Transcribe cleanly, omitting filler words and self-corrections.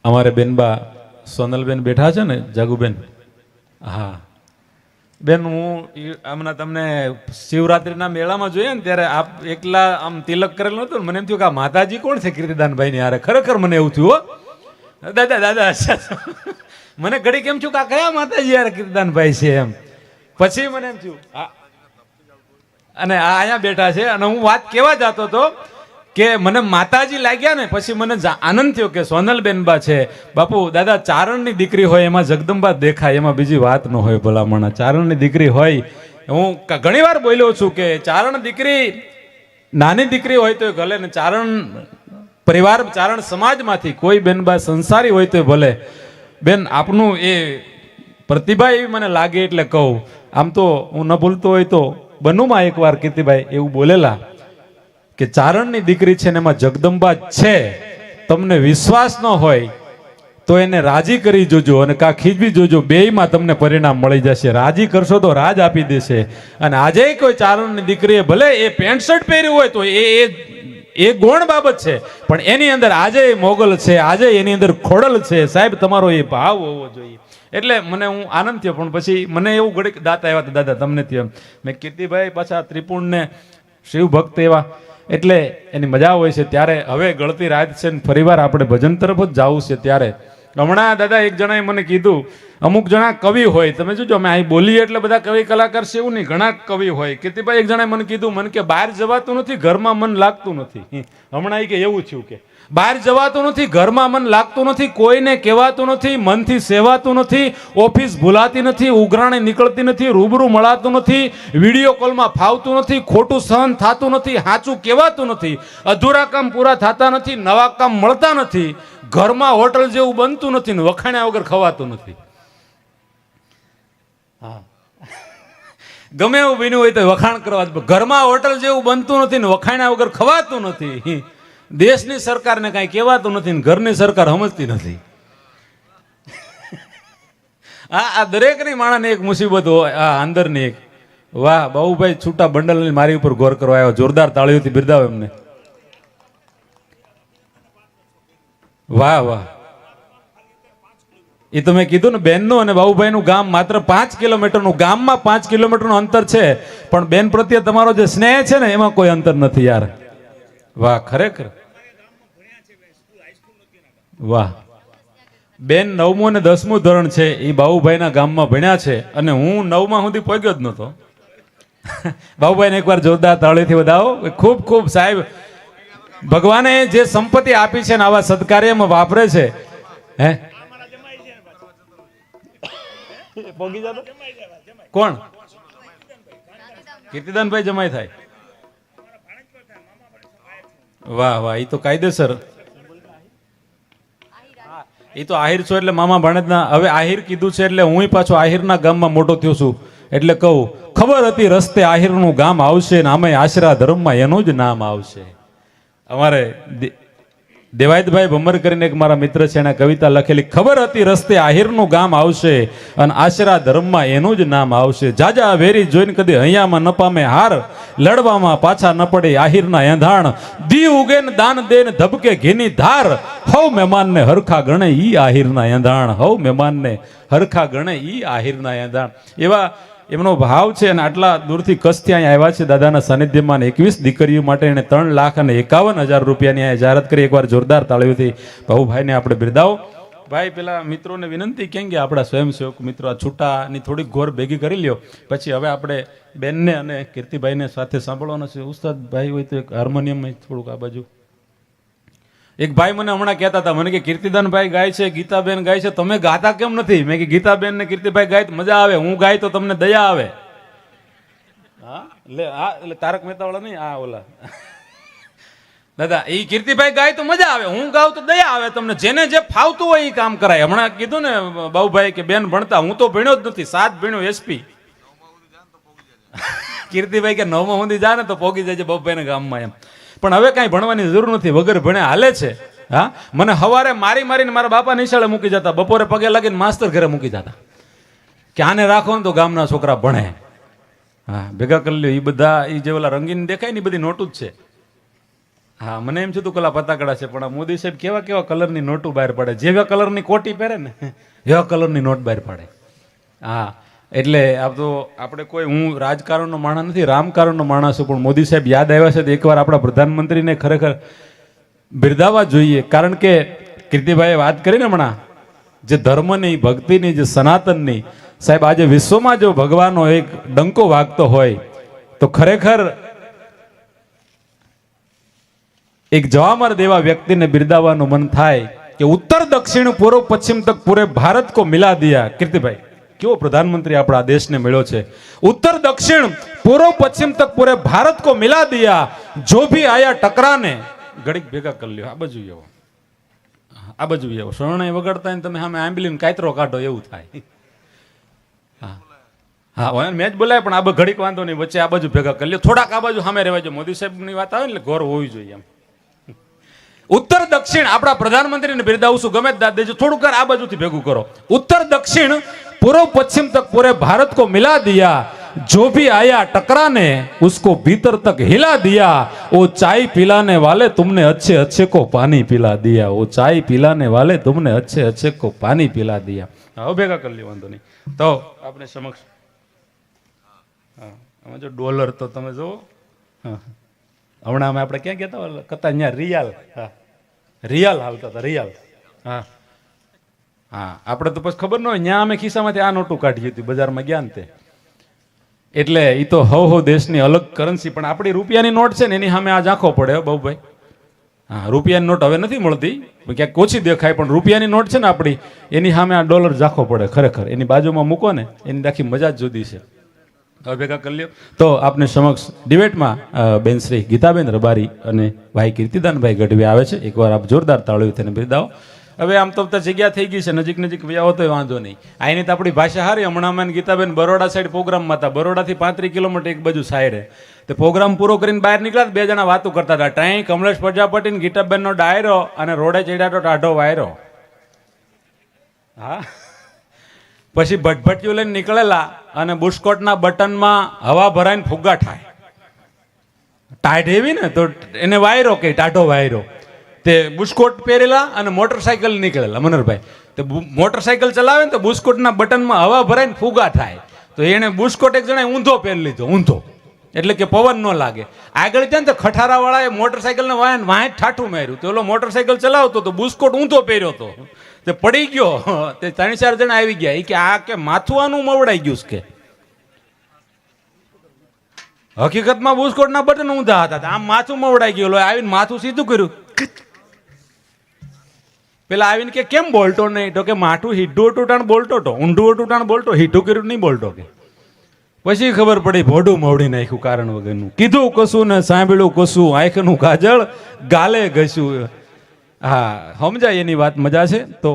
અમારે બેનબા સોનલબેન બેઠા છે ને, જાગુબેન. હા બેન, હું હમણાં તમને શિવરાત્રિના મેળામાં જોઈએ ને ત્યારે આપ એકલા આમ તિલક કરેલું હતું ને, મને એમ થયું કે આ માતાજી કોણ છે કીર્તિદાનભાઈ ની યારે. ખરેખર મને એવું થયું હો દાદા દાદા. મને ઘડી કેમ થયું કે આ કયા માતાજી યાર કીર્તિદાનભાઈ છે એમ. પછી મને એમ થયું અને આ અહીંયા બેઠા છે અને હું વાત કેવા જતો હતો કે મને માતાજી લાગ્યા ને પછી મને આનંદ થયો કે સોનલબેનબા છે. બાપુ દાદા ચારણની દીકરી હોય એમાં જગદંબા દેખાય, એમાં બીજી વાત ન હોય ભલામણા. ચારણની દીકરી હોય, હું ઘણી વાર બોલ્યો છું કે ચારણ દીકરી નાની દીકરી હોય તો ભલે ને, ચારણ પરિવાર ચારણ સમાજમાંથી કોઈ બેનબા સંસારી હોય તો ભલે. બેન આપનું એ પ્રતિભા એવી મને લાગે એટલે કહું. આમ તો હું ન ભૂલતો હોય તો બનુમાં એકવાર કીર્તિભાઈ એવું બોલેલા કે ચારણની દીકરી છે ને એમાં જગદંબા છે. તમને વિશ્વાસ ન હોય તો એને રાજી કરી જોજો અને કા ખીજવી જોજો, બેયમાં તમને પરિણામ મળી જશે. રાજી કરશો તો રાજ આપી દેશે. અને આજે કોઈ ચારણની દીકરીએ ભલે એ પેન્ટ શર્ટ પહેર્યું હોય તો એ ગૌણ બાબત છે, પણ એની અંદર આજે મોગલ છે, આજે એની અંદર ખોડલ છે. સાહેબ તમારો એ ભાવ હોવો જોઈએ. એટલે મને હું આનંદ થયો. પણ પછી મને એવું ઘડીક દાંત આવ્યા હતા, દાદા તમને થયો. મેં કીર્તિભાઈ પાછા ત્રિપુણને શિવ ભક્ત એવા એટલે એની મજા હોય છે. ત્યારે હવે ગળતી રાત છે ને ફરીવાર આપણે ભજન તરફ જ જવું છે. ત્યારે હમણાં દાદા એક જણાએ મને કીધું, અમુક જણા કવિ હોય, તમે જોજો અમે અહીં બોલીએ એટલે બધા કવિ કલાકાર છે એવું નહીં, ઘણા કવિ હોય. કીર્તિભાઈ એક જણાએ મને કીધું, મને કે બહાર જવાતું નથી, ઘરમાં મન લાગતું નથી. હમણાં એ કે એવું થયું કે બહાર જવાતું નથી, ઘરમાં મન લાગતું નથી, કોઈને કહેવાતું નથી, મનથી સેવાતું નથી, ઓફિસ ભૂલાતી નથી, ઉઘરાણી નીકળતી નથી, રૂબરૂ મળાતું નથી, વિડીયો કોલમાં ફાવતું નથી, ખોટું સહન થતું નથી, સાચું કહેવાતું નથી, અધૂરા કામ પૂરા થતા નથી, નવા કામ મળતા નથી, ઘરમાં હોટલ જેવું બનતું નથી ને વખાણ્યા વગર ખવાતું નથી. હા ગમે એવું બન્યું હોય તો વખાણ કરવા. ઘરમાં હોટલ જેવું બનતું નથી ને વખાણ્યા વગર ખવાતું નથી. દેશની સરકારને કાંઈ કહેવાતું નથી ને ઘરની સરકાર સમજતી નથી. આ દરેકની માણસને એક મુસીબત હોય. આ અંદરની એક. વાહ બાબુભાઈ છૂટા બંડલ મારી ઉપર ગોર કરવા આવ્યો. જોરદાર તાળીઓથી બિરદાવો એમને. વાહ વાહ. એ તમે કીધું ને બેનનું અને બાબુભાઈનું ગામ માત્ર 5 કિલોમીટરનું, ગામમાં 5 કિલોમીટરનું અંતર છે, પણ બેન પ્રત્યે તમારો જે સ્નેહ છે ને એમાં કોઈ અંતર નથી યાર. વાહ ખરેખર વાહ. બેન 9મું અને 10મું ધોરણ છે, એ બાબુભાઈના ગામમાં ભણ્યા છે અને હું 9મા સુધી પહોંચ્યો જ નહોતો. બાબુભાઈને એકવાર જોરદાર તાળીથી વધાવો. ખૂબ ખૂબ સાહેબ, ભગવાને જે સંપત્તિ આપી છે ને આવા સત્કાર્યમાં વાપરે છે. હે કોણ? કીર્તિદાનભાઈ જમાઈ થાય. વાહ વાહ. એ તો કાયદેસર. એ તો આહિર છો એટલે મામા ભાણેજના. હવે આહિર કીધું છે એટલે હું પાછો આહિરના ગામમાં મોટો થયો છું એટલે કહું, ખબર હતી રસ્તે આહિરનું ગામ આવશે ને આમે આશરા ધર્મમાં એનું જ નામ આવશે. અમારે દેવાયતભાઈ ભમર કરીને એક મારા મિત્ર છે, એને કવિતા લખેલી, ખબર હતી રસ્તે આહિરનું ગામ આવશે અને આશરા ધર્મમાં એનું જ નામ આવશે. જાજા વેરી જોઈને કદી હૈયામાં ન પામે હાર, લડવામાં પાછા ન પડે આહિરના એંધાણ, દી ઉગે ને દાન દે ને ધબકે ઘીની ધાર, હવ મહેમાનને હરખા ગણે ઈ આહિરના એંધાણ, હવ મહેમાનને હરખા ગણે ઈ આહિરના એંધાણ. એવા એમનો ભાવ છે અને આટલા દૂરથી કચ્છથી અહીંયા આવ્યા છે દાદાના સાનિધ્યમાં. 21 દીકરીઓ માટે એને 3,51,000 રૂપિયાની અહીંયા જાહેરાત કરી. એકવાર જોરદાર તાળીઓથી ભાઉભાઈને આપણે બિરદાવો. ભાઈ પેલા મિત્રોને વિનંતી કેમ કે આપણા સ્વયંસેવક મિત્રો આ છૂટાની થોડીક ઘોર ભેગી કરી લ્યો. પછી હવે આપણે બેનને અને કીર્તિભાઈને સાથે સાંભળવાનો છે. ઉસ્તાદ ભાઈ હોય તો એક હાર્મોનિયમ થોડુંક આ બાજુ. એક ભાઈ મને હમણાં કહેતા હતા, મને કે કીર્તિદાનભાઈ ગાય છે, ગીતાબેન ગાય છે, તમે ગાતા કેમ નથી? મેં કે ગીતાબેન ને કીર્તિભાઈ ગાય તો મજા આવે, હું ગાય તો તમને દયા આવે. હા એટલે તારક મહેતા વાળા નહીં, આ ઓલા દાદા, એ કીર્તિભાઈ ગાય તો મજા આવે, હું ગાઉં તો દયા આવે તમને. જેને જે ફાવતું હોય એ કામ કરાય. હમણાં કીધું ને બાબુભાઈ કે બેન ભણતા, હું તો ભણ્યો જ નથી, 7 ભણ્યો એસપી. કીર્તિભાઈ કે 9મા સુધી જા ને તો પોગી જાય છે બાબુભાઈના ગામમાં એમ. પણ હવે કાંઈ ભણવાની જરૂર નથી, વગર ભણે હાલે છે. હા મને સવારે મારીને મારા બાપા નિશાળે મૂકી જતા, બપોરે પગે લાગીને માસ્તર ઘરે મૂકી જતા કે આને રાખો ને તો ગામના છોકરા ભણે. હા ભેગા કરી લ્યો. એ બધા એ જે ઓલા રંગીન દેખાય ને એ બધી નોટું જ છે. હા, મને એમ થયું પેલા પતાકડા છે, પણ આ મોદી સાહેબ કેવા કેવા કલરની નોટો બહાર પાડે, જેવા કલરની કોટી પહેરે ને એવા કલરની નોટ બહાર પાડે. હા, એટલે આ તો આપણે કોઈ, હું રાજકારણનો માણસ નથી, રામકારણનો માણસ છું, પણ મોદી સાહેબ યાદ આવ્યા છે તો એકવાર આપણા પ્રધાનમંત્રીને ખરેખર બિરદાવવા જોઈએ. કારણ કે કીર્તિભાઈએ વાત કરી ને હમણાં, જે ધર્મની, ભક્તિની, જે સનાતનની, સાહેબ આજે વિશ્વમાં જો ભગવાનનો એક ડંકો વાગતો હોય તો ખરેખર એક જવામર દેવા વ્યક્તિને બિરદાવવાનું મન થાય કે ઉત્તર દક્ષિણ પૂર્વ પશ્ચિમ તક પૂરે ભારત કો મિલા દિયા. કીર્તિભાઈ, કેવો પ્રધાનમંત્રી આપણા દેશને મળ્યો છે. ઉત્તર દક્ષિણ પૂર્વ પશ્ચિમ તક પૂરે ભારત કો મિલા દિયા, જો ભી આયા ટકરાને. ઘડીક ભેગા કરી લ્યો, આ બાજુ આવો, આ બાજુ આવો. શરણાઈ વગાડતા ને તમે સામે આંબલીને કાતરો કાઢો એવું થાય. હા હા, મેં જ બોલાય, પણ આ ઘડીક વાંધો નહીં, વચ્ચે આ બાજુ ભેગા કરી લ્યો, થોડાક આ બાજુ સામે રહેવાજો. મોદી સાહેબની વાત આવે એટલે ગૌરવ હોવી જોઈએ. એમ ઉત્તર દક્ષિણ આપણા પ્રધાનમંત્રીને બિરદાવશું, ગમે દાદ દેજો, થોડુંક આ બાજુથી ભેગું કરો. ઉત્તર દક્ષિણ પૂર્વ પશ્ચિમ તક પૂરે ભારત કો મિલા દિયા, जो भी आया टकराने उसको भीतर तक हिला दिया, वो चाय पिलाने वाले तुमने अच्छे अच्छे को पानी पिला दिया, वो चाय पिलाने वाले तुमने अच्छे अच्छे को पानी पिला दिया. હવે ભેગા કરી લ્યો, વાંધો નહીં. તો આપણે સમક્ષ હા, આમાં જો ડોલર તો તમે જુઓ. હા, હમણાં અમે આપણે ક્યાં ગયા હતા અહીંયા રિયાલ. હા, રિયાલ હાલતા હતા, રિયાલ. હા હા, આપણે તો પછી ખબર ન હોય, ત્યાં અમે ખિસ્સામાંથી આ નોટું કાઢી હતી બજારમાં ગયા ને તે. એટલે એ તો હવ દેશની અલગ કરન્સી, પણ આપણી રૂપિયાની નોટ છે ને એની સામે આ ઝાંખો પડે બાબુભાઈ. હા, રૂપિયાની નોટ હવે નથી મળતી, ક્યાંક ઓછી દેખાય, પણ રૂપિયાની નોટ છે ને આપણી, એની સામે આ ડોલર ઝાંખો પડે ખરેખર. એની બાજુમાં મૂકો ને એની આખી મજા જ જુદી છે. હવે ભેગા કરી લ્યો. તો આપને સમક્ષ ડિબેટમાં બેન શ્રી ગીતાબેન રબારી અને ભાઈ કીર્તિદાનભાઈ ગઢવી આવે છે. એકવાર આપ જોરદાર તાળીઓ તેને બિરદાવો. હવે આમ તો જગ્યા થઈ ગઈ છે, નજીક નજીક વ્યાવો તો વાંધો નહીં. અહીંની તો આપણી ભાષા હારી. હમણાં મને ગીતાબેન બરોડા સાઈડ પ્રોગ્રામમાં હતા, બરોડાથી 35 કિલોમીટર એક બાજુ સાઈડે. તે પ્રોગ્રામ પૂરો કરીને બહાર નીકળ્યા, બે જણા વાતો કરતા હતા. ટ્રાઈ કમલેશ પ્રજાપતિ ને ગીતાબેનનો ડાયરો, અને રોડે ચડ્યા તો ટાઢો વાયરો. હા, પછી ભટભટિયું લઈને નીકળેલા અને બુસ્કોટના બટનમાં હવા ભરાઈને ફુગ્ગા થાય. ટાઢ એવી ને તો એને વાયરો કે ટાઢો વાયરો. તે બુસ્કોટ પહેરેલા અને મોટરસાયકલ નીકળેલા મનોહરભાઈ. તે મોટરસાયકલ ચલાવે ને તો બુસ્કોટના બટનમાં હવા ભરાઈને ફુગા થાય. તો એને બુસ્કોટ એક જણા ઊંધો પહેરી લીધો, ઊંધો, એટલે કે પવન ન લાગે. આગળ ત્યાં તો ખટારાવાળાએ મોટરસાયકલને વાંય ઠાઠું માર્યું. તો ઓલો મોટરસાયકલ ચલાવતો તો બુસ્કોટ ઊંધો પહેર્યો હતો, તે પડી ગયો. તે 3-4 જણા આવી ગયા. એ કે આ કે માથું આનું મવડાઈ ગયું કે. હકીકતમાં બુસ્કોટના બટન ઊંધા હતા, આમ માથું મવડાઈ ગયું. આવીને માથું સીધું કર્યું. પેલા આવીને કે કેમ બોલતો નહીં? તો કે માઠું હીઢું ટૂટાણ બોલતો હતો, ઊંધું ટૂટાણ બોલતો, હીઢું કર્યું નહીં બોલતો કે. પછી ખબર પડી ભોડું મવડી નાખ્યું કારણ વગરનું. કીધું કશું ને સાંભળ્યું કશું, આંખનું કાજળ ગાલે ઘસ્યું. હા, સમજાય એની વાત, મજા છે. તો